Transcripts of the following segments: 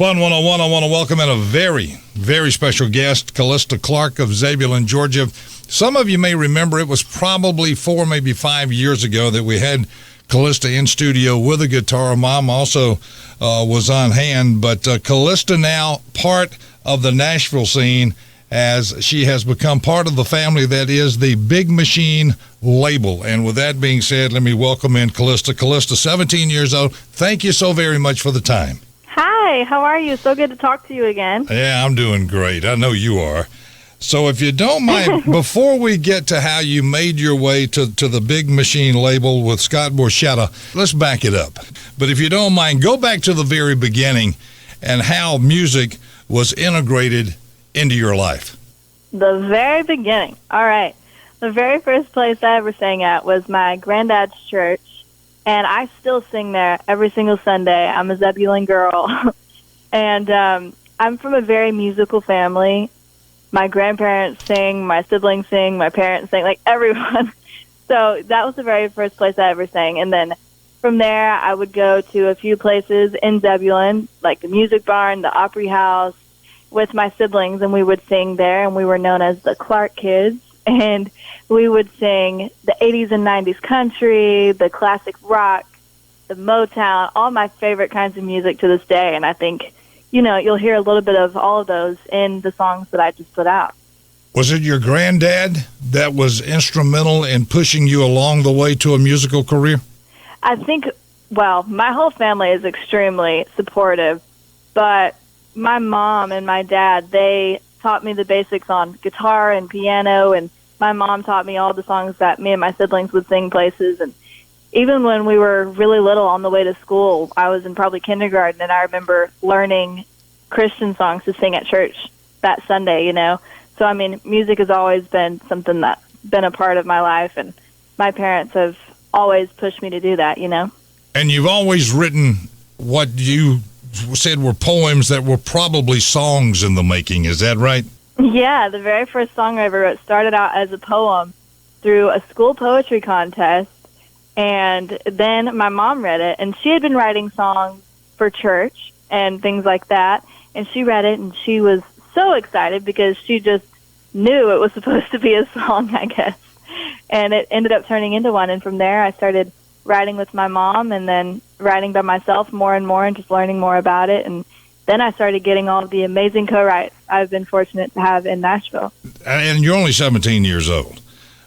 Fun 101, I want to welcome in a very, very special guest, Callista Clark of Zebulon, Georgia. Some of you may remember it was probably 4, maybe 5 years ago that we had Callista in studio with a guitar. Mom also was on hand, but Callista now part of the Nashville scene as she has become part of the family that is the Big Machine label. And with that being said, let me welcome in Callista. Callista, 17 years old. Thank you so very much for the time. Hi, how are you? So good to talk to you again. Yeah, I'm doing great. I know you are. So if you don't mind, before we get to how you made your way to the Big Machine label with Scott Borchetta, let's back it up. But if you don't mind, go back to the very beginning and how music was integrated into your life. The very beginning. All right. The very first place I ever sang at was my granddad's church. And I still sing there every single Sunday. I'm a Zebulon girl. And I'm from a very musical family. My grandparents sing, my siblings sing, my parents sing, like everyone. So that was the very first place I ever sang. And then from there, I would go to a few places in Zebulon, like the Music Barn, the Opry House, with my siblings, and we would sing there. And we were known as the Clark Kids. And we would sing the 80s and 90s country, the classic rock, the Motown, all my favorite kinds of music to this day. And I think, you'll hear a little bit of all of those in the songs that I just put out. Was it your granddad that was instrumental in pushing you along the way to a musical career? I think, my whole family is extremely supportive, but my mom and my dad, they taught me the basics on guitar and piano, and my mom taught me all the songs that me and my siblings would sing places. And even when we were really little on the way to school, I was in probably kindergarten, and I remember learning Christian songs to sing at church that Sunday, So, music has always been something that's been a part of my life, and my parents have always pushed me to do that, And you've always written what you said were poems that were probably songs in the making. Is that right? Yeah, the very first song I ever wrote started out as a poem through a school poetry contest, and then my mom read it, and she had been writing songs for church and things like that, and she read it, and she was so excited because she just knew it was supposed to be a song, I guess, and it ended up turning into one. And from there, I started writing with my mom and then writing by myself more and more and just learning more about it. And then I started getting all of the amazing co-writes I've been fortunate to have in Nashville. And you're only 17 years old.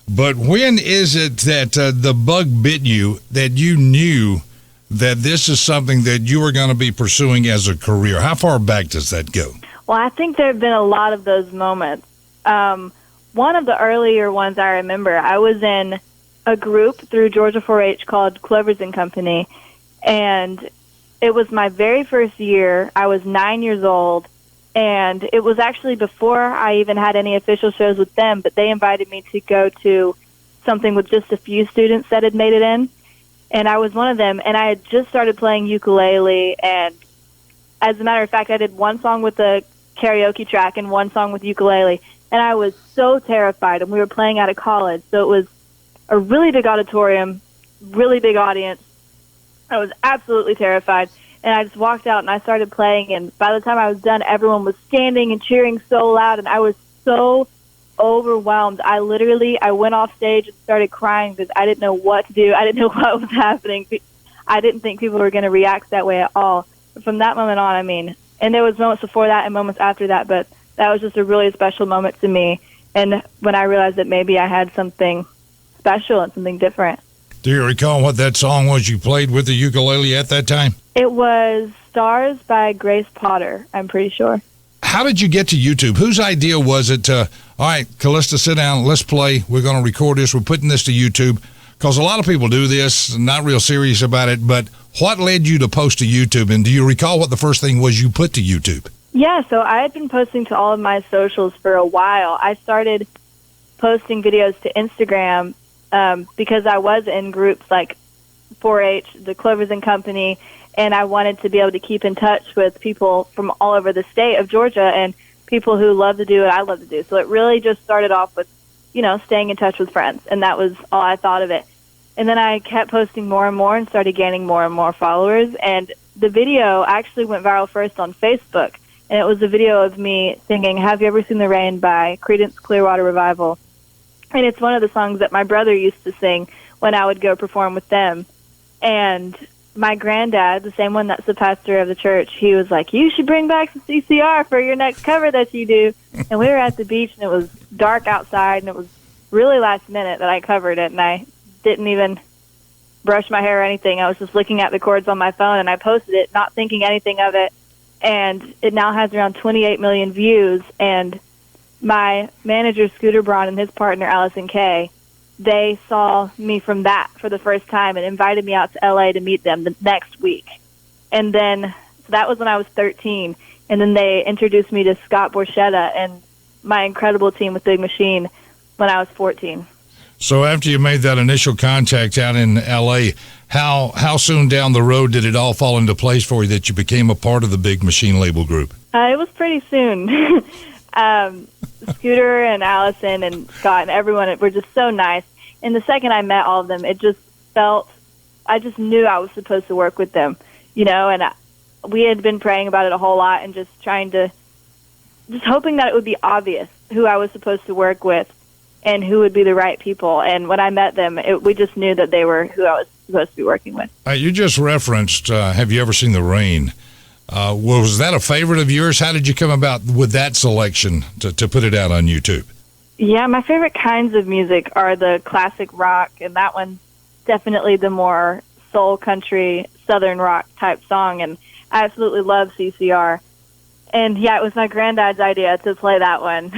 But when is it that the bug bit you that you knew that this is something that you were going to be pursuing as a career? How far back does that go? Well, I think there have been a lot of those moments. One of the earlier ones I remember, I was in a group through Georgia 4-H called Clovers and Company, and it was my very first year. I was 9 years old, and it was actually before I even had any official shows with them, but they invited me to go to something with just a few students that had made it in, and I was one of them, and I had just started playing ukulele, and as a matter of fact, I did one song with the karaoke track and one song with ukulele, and I was so terrified, and we were playing out of college, so it was a really big auditorium, really big audience. I was absolutely terrified, and I just walked out and I started playing, and by the time I was done, everyone was standing and cheering so loud, and I was so overwhelmed. I went off stage and started crying because I didn't know what to do. I didn't know what was happening. I didn't think people were going to react that way at all. But from that moment on, and there was moments before that and moments after that, but that was just a really special moment to me, and when I realized that maybe I had something special and something different. Do you recall what that song was you played with the ukulele at that time? It was Stars by Grace Potter, I'm pretty sure. How did you get to YouTube? Whose idea was it to, all right, Callista, sit down, let's play, we're going to record this, we're putting this to YouTube? Because a lot of people do this, not real serious about it, but what led you to post to YouTube? And do you recall what the first thing was you put to YouTube? Yeah, so I had been posting to all of my socials for a while. I started posting videos to Instagram because I was in groups like 4-H, the Clovers and Company, and I wanted to be able to keep in touch with people from all over the state of Georgia and people who love to do what I love to do. So it really just started off with, staying in touch with friends, and that was all I thought of it. And then I kept posting more and more and started gaining more and more followers. And the video actually went viral first on Facebook. And it was a video of me singing Have You Ever Seen the Rain by Creedence Clearwater Revival. And it's one of the songs that my brother used to sing when I would go perform with them. And my granddad, the same one that's the pastor of the church, he was like, you should bring back some CCR for your next cover that you do. And we were at the beach, and it was dark outside, and it was really last minute that I covered it, and I didn't even brush my hair or anything. I was just looking at the chords on my phone, and I posted it, not thinking anything of it. And it now has around 28 million views. And my manager, Scooter Braun, and his partner, Allison Kay, they saw me from that for the first time and invited me out to LA to meet them the next week. And then, so that was when I was 13. And then they introduced me to Scott Borchetta and my incredible team with Big Machine when I was 14. So after you made that initial contact out in L.A., how soon down the road did it all fall into place for you that you became a part of the Big Machine label group? It was pretty soon. Scooter and Allison and Scott and everyone were just so nice. And the second I met all of them, it just felt, I just knew I was supposed to work with them, you know, and we had been praying about it a whole lot and just hoping that it would be obvious who I was supposed to work with and who would be the right people. And when I met them, we just knew that they were who I was supposed to be working with. You just referenced, Have You Ever Seen the Rain? Was that a favorite of yours? How did you come about with that selection to put it out on YouTube? Yeah, my favorite kinds of music are the classic rock, and that one's definitely the more soul country, southern rock type song, and I absolutely love CCR. And yeah, it was my granddad's idea to play that one.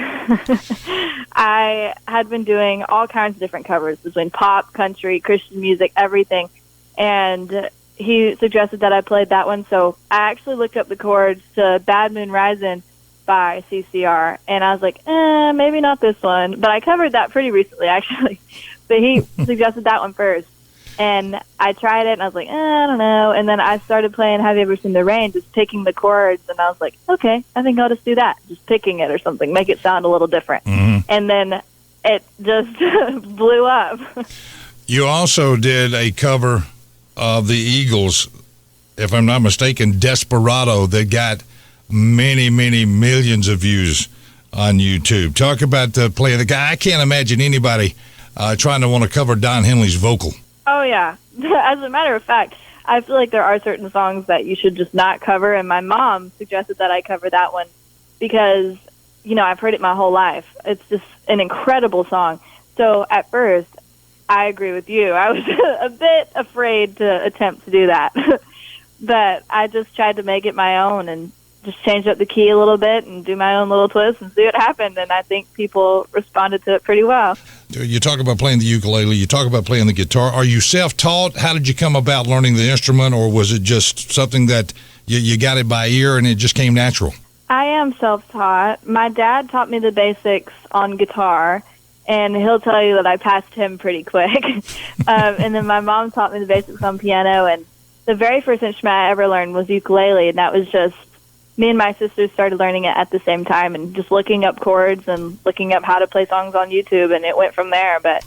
I had been doing all kinds of different covers between pop, country, Christian music, everything. And he suggested that I played that one. So I actually looked up the chords to Bad Moon Rising by CCR. And I was like, maybe not this one. But I covered that pretty recently, actually. But he suggested that one first. And I tried it, and I was like, I don't know. And then I started playing Have You Ever Seen the Rain, just picking the chords. And I was like, okay, I think I'll just do that. Just picking it or something, make it sound a little different. Mm-hmm. And then it just blew up. You also did a cover of the Eagles, if I'm not mistaken, Desperado, that got many, many millions of views on YouTube. Talk about the play of the guy. I can't imagine anybody trying to want to cover Don Henley's vocal. Oh, yeah. As a matter of fact, I feel like there are certain songs that you should just not cover, and my mom suggested that I cover that one because, you know, I've heard it my whole life. It's just an incredible song. So at first, I agree with you. I was a bit afraid to attempt to do that, but I just tried to make it my own and just change up the key a little bit and do my own little twist and see what happened, and I think people responded to it pretty well. You talk about playing the ukulele, you talk about playing the guitar. Are you self-taught? How did you come about learning the instrument, or was it just something that you got it by ear and it just came natural? I am self-taught. My dad taught me the basics on guitar, and he'll tell you that I passed him pretty quick. And then my mom taught me the basics on piano, and the very first instrument I ever learned was ukulele, and that was just me and my sisters started learning it at the same time and just looking up chords and looking up how to play songs on YouTube, and it went from there. But,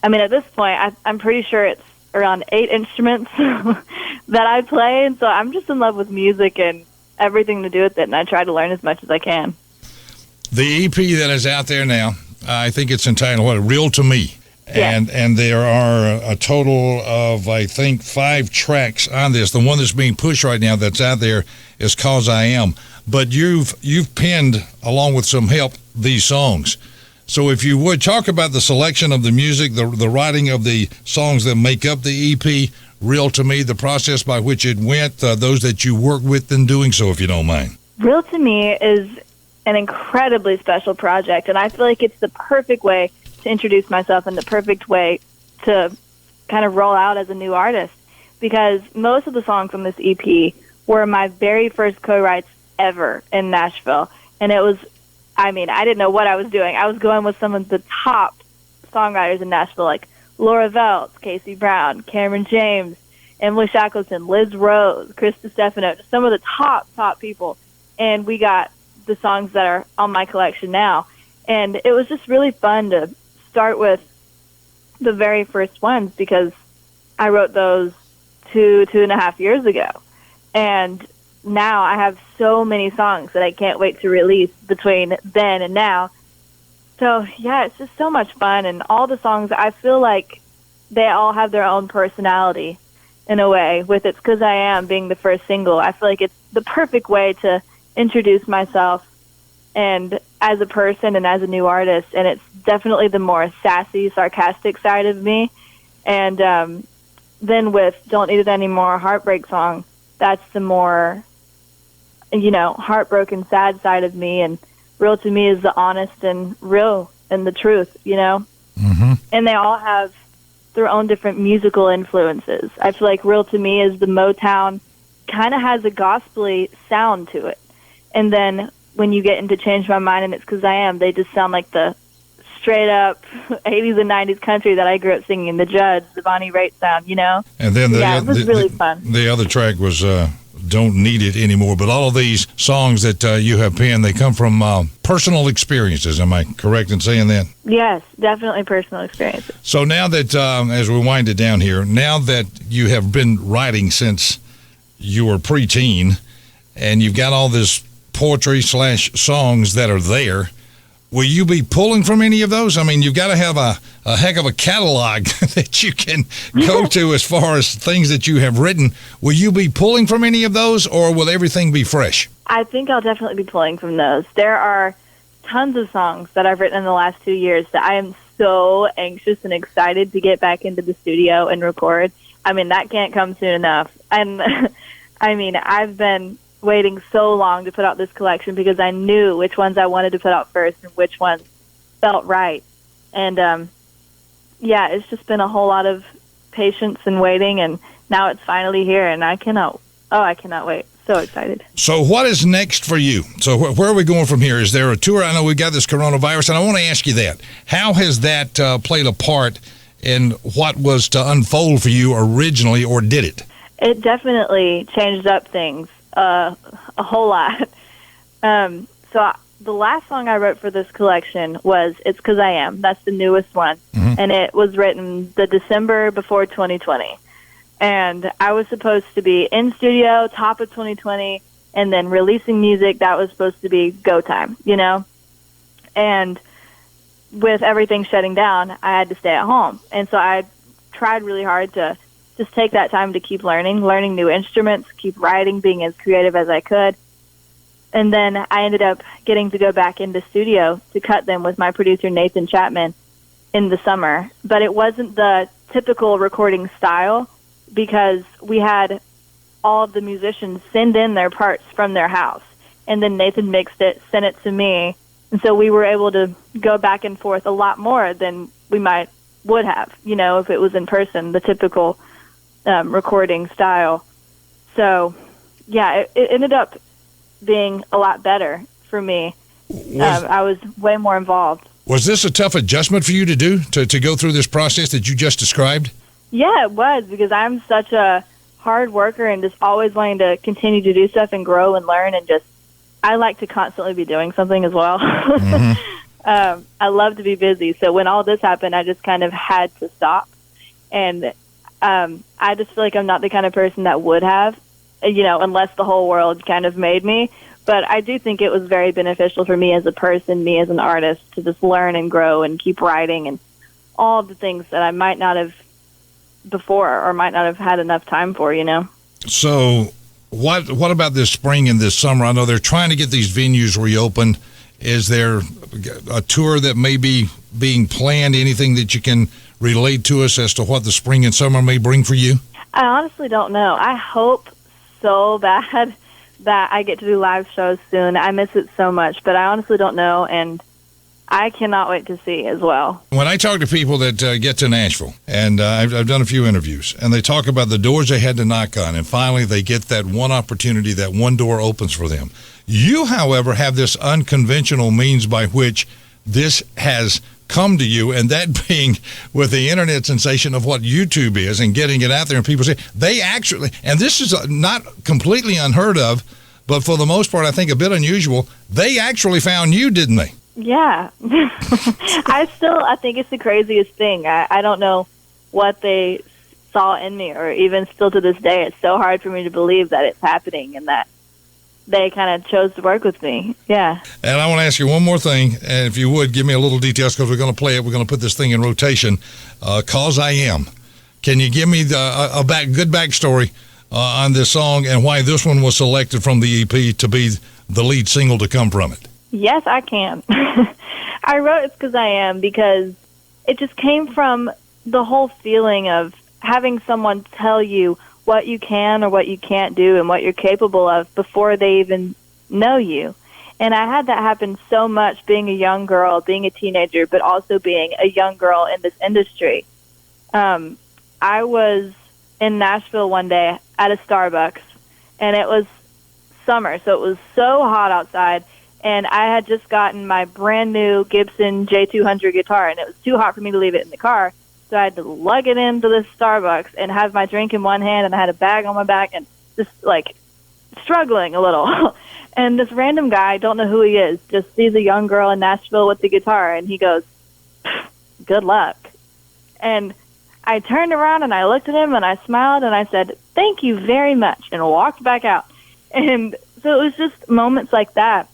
I mean, at this point, I'm pretty sure it's around 8 instruments that I play, and so I'm just in love with music and everything to do with it, and I try to learn as much as I can. The EP that is out there now, I think it's entitled, Real to Me. Yeah. And there are a total of, I think, 5 tracks on this. The one that's being pushed right now that's out there is Cause I Am. But you've penned, along with some help, these songs. So if you would, talk about the selection of the music, the writing of the songs that make up the EP, Real to Me, the process by which it went, those that you worked with in doing so, if you don't mind. Real to Me is an incredibly special project, and I feel like it's the perfect way to introduce myself and the perfect way to kind of roll out as a new artist, because most of the songs on this EP were my very first co-writes ever in Nashville. And it was, I mean, I didn't know what I was doing. I was going with some of the top songwriters in Nashville, like Laura Veltz, Casey Brown, Cameron James, Emily Shackleton, Liz Rose, Chris DiStefano, just some of the top people. And we got the songs that are on my collection now. And it was just really fun to start with the very first ones, because I wrote those 2.5 years ago. And now I have so many songs that I can't wait to release between then and now. So, yeah, it's just so much fun. And all the songs, I feel like they all have their own personality in a way, with It's 'Cause I Am being the first single. I feel like it's the perfect way to introduce myself and as a person and as a new artist. And it's definitely the more sassy, sarcastic side of me. And then with Don't Need It Anymore, Heartbreak Song, that's the more, heartbroken, sad side of me. And Real to Me is the honest and real and the truth, Mm-hmm. And they all have their own different musical influences. I feel like Real to Me is the Motown, kind of has a gospel-y sound to it. And then when you get into Change My Mind and It's 'Cause I Am, they just sound like the straight-up 80s and 90s country that I grew up singing, the Judds, the Bonnie Raitt sound, And then it was really fun. The other track was Don't Need It Anymore. But all of these songs that you have penned, they come from personal experiences. Am I correct in saying that? Yes, definitely personal experiences. So now that, as we wind it down here, now that you have been writing since you were preteen, and you've got all this poetry/songs that are there, will you be pulling from any of those? I mean, you've got to have a heck of a catalog that you can go to as far as things that you have written. Will you be pulling from any of those, or will everything be fresh? I think I'll definitely be pulling from those. There are tons of songs that I've written in the last 2 years that I am so anxious and excited to get back into the studio and record. I mean, that can't come soon enough. And I mean, I've been waiting so long to put out this collection because I knew which ones I wanted to put out first and which ones felt right. And it's just been a whole lot of patience and waiting, and now it's finally here, and I cannot wait. So excited. So what is next for you? So where are we going from here? Is there a tour? I know we've got this coronavirus, and I want to ask you that. How has that played a part in what was to unfold for you originally, or did it? It definitely changed up things a whole lot. So the last song I wrote for this collection was It's 'Cause I Am. That's the newest one. Mm-hmm. And it was written the December before 2020. And I was supposed to be in studio, top of 2020, and then releasing music. That was supposed to be go time, And with everything shutting down, I had to stay at home. And so I tried really hard to just take that time to keep learning new instruments, keep writing, being as creative as I could. And then I ended up getting to go back into studio to cut them with my producer, Nathan Chapman, in the summer. But it wasn't the typical recording style because we had all of the musicians send in their parts from their house. And then Nathan mixed it, sent it to me. And so we were able to go back and forth a lot more than we would have, if it was in person, the typical recording style. So, yeah, it ended up being a lot better for me. I was way more involved. Was this a tough adjustment for you to do, to go through this process that you just described? Yeah, it was, because I'm such a hard worker and just always wanting to continue to do stuff and grow and learn, and just I like to constantly be doing something as well. Mm-hmm. I love to be busy. So when all this happened, I just kind of had to stop. And I just feel like I'm not the kind of person that would have, unless the whole world kind of made me. But I do think it was very beneficial for me as a person, me as an artist, to just learn and grow and keep writing and all of the things that I might not have before or might not have had enough time for, So what about this spring and this summer? I know they're trying to get these venues reopened. Is there a tour that may be being planned? Anything that you can relate to us as to what the spring and summer may bring for you? I honestly don't know. I hope so bad that I get to do live shows soon. I miss it so much, but I honestly don't know, and I cannot wait to see as well. When I talk to people that get to Nashville, and I've done a few interviews, and they talk about the doors they had to knock on, and finally they get that one opportunity, that one door opens for them. You, however, have this unconventional means by which this has come to you, and that being with the internet sensation of what YouTube is and getting it out there, and people say they actually, and this is not completely unheard of, but for the most part I think a bit unusual, they actually found you, didn't they? Yeah. I think it's the craziest thing. I don't know what they saw in me, or even still to this day, it's so hard for me to believe that it's happening and that they kind of chose to work with me. Yeah. And I want to ask you one more thing, and if you would, give me a little details, because we're going to play it. We're going to put this thing in rotation. Cause I Am. Can you give me good backstory on this song and why this one was selected from the EP to be the lead single to come from it? Yes, I can. I wrote It's 'Cause I Am because it just came from the whole feeling of having someone tell you what you can or what you can't do and what you're capable of before they even know you. And I had that happen so much being a young girl, being a teenager, but also being a young girl in this industry. I was in Nashville one day at a Starbucks, and it was summer, so it was so hot outside, and I had just gotten my brand new Gibson J200 guitar, and it was too hot for me to leave it in the car, so I had to lug it into this Starbucks and have my drink in one hand, and I had a bag on my back, and just, like, struggling a little. And this random guy, don't know who he is, just sees a young girl in Nashville with the guitar, and he goes, "Good luck." And I turned around and I looked at him and I smiled and I said, "Thank you very much," and walked back out. And so it was just moments like that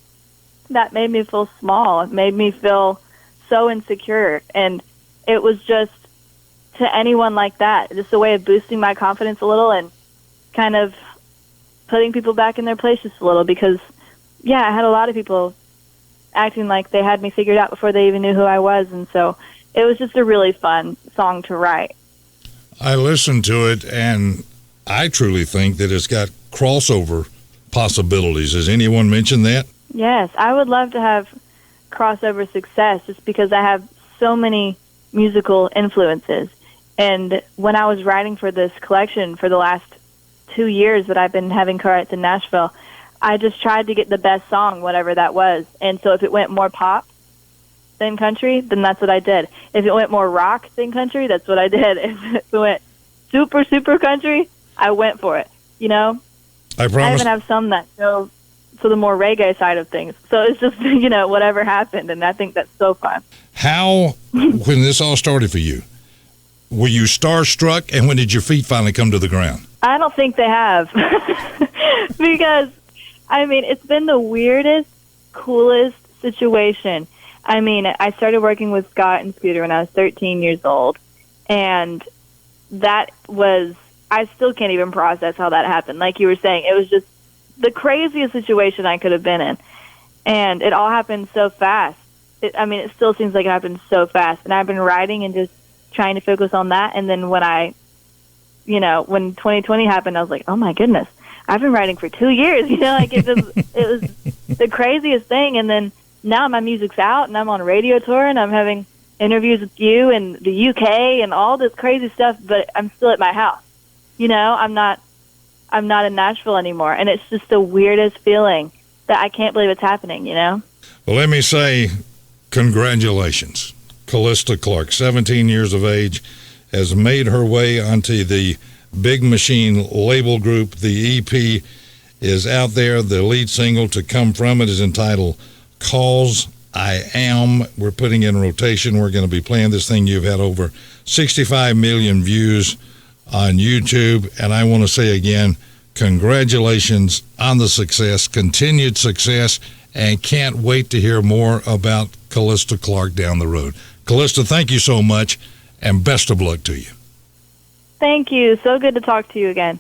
that made me feel small. It made me feel so insecure. And it was just, to anyone like that, just a way of boosting my confidence a little and kind of putting people back in their place just a little, because, yeah, I had a lot of people acting like they had me figured out before they even knew who I was. And so it was just a really fun song to write. I listened to it, and I truly think that it's got crossover possibilities. Has anyone mentioned that? Yes, I would love to have crossover success just because I have so many musical influences. And when I was writing for this collection for the last 2 years that I've been having co-writes in Nashville, I just tried to get the best song, whatever that was. And so if it went more pop than country, then that's what I did. If it went more rock than country, that's what I did. If it went super, super country, I went for it, you know? I promise. I even have some that go to the more reggae side of things. So it's just, you know, whatever happened, and I think that's so fun. How, when this all started for you, were you starstruck, and when did your feet finally come to the ground? I don't think they have. Because, I mean, it's been the weirdest, coolest situation. I mean, I started working with Scott and Scooter when I was 13 years old, and that was, I still can't even process how that happened. Like you were saying, it was just the craziest situation I could have been in, and it all happened so fast. It still seems like it happened so fast, and I've been writing and just trying to focus on that, and then when when 2020 happened, I was like, oh my goodness, I've been writing for 2 years, like it was the craziest thing, and then now my music's out, and I'm on a radio tour, and I'm having interviews with you in the UK and all this crazy stuff, but I'm still at my house. I'm not in Nashville anymore, and it's just the weirdest feeling that I can't believe it's happening, Well, let me say congratulations. Callista Clark, 17 years of age, has made her way onto the Big Machine label group. The EP is out there. The lead single to come from it is entitled Cause I Am. We're putting in rotation. We're going to be playing this thing. You've had over 65 million views on YouTube. And I want to say again, congratulations on the success, continued success, and can't wait to hear more about Callista Clark down the road. Callista, thank you so much, and best of luck to you. Thank you. So good to talk to you again.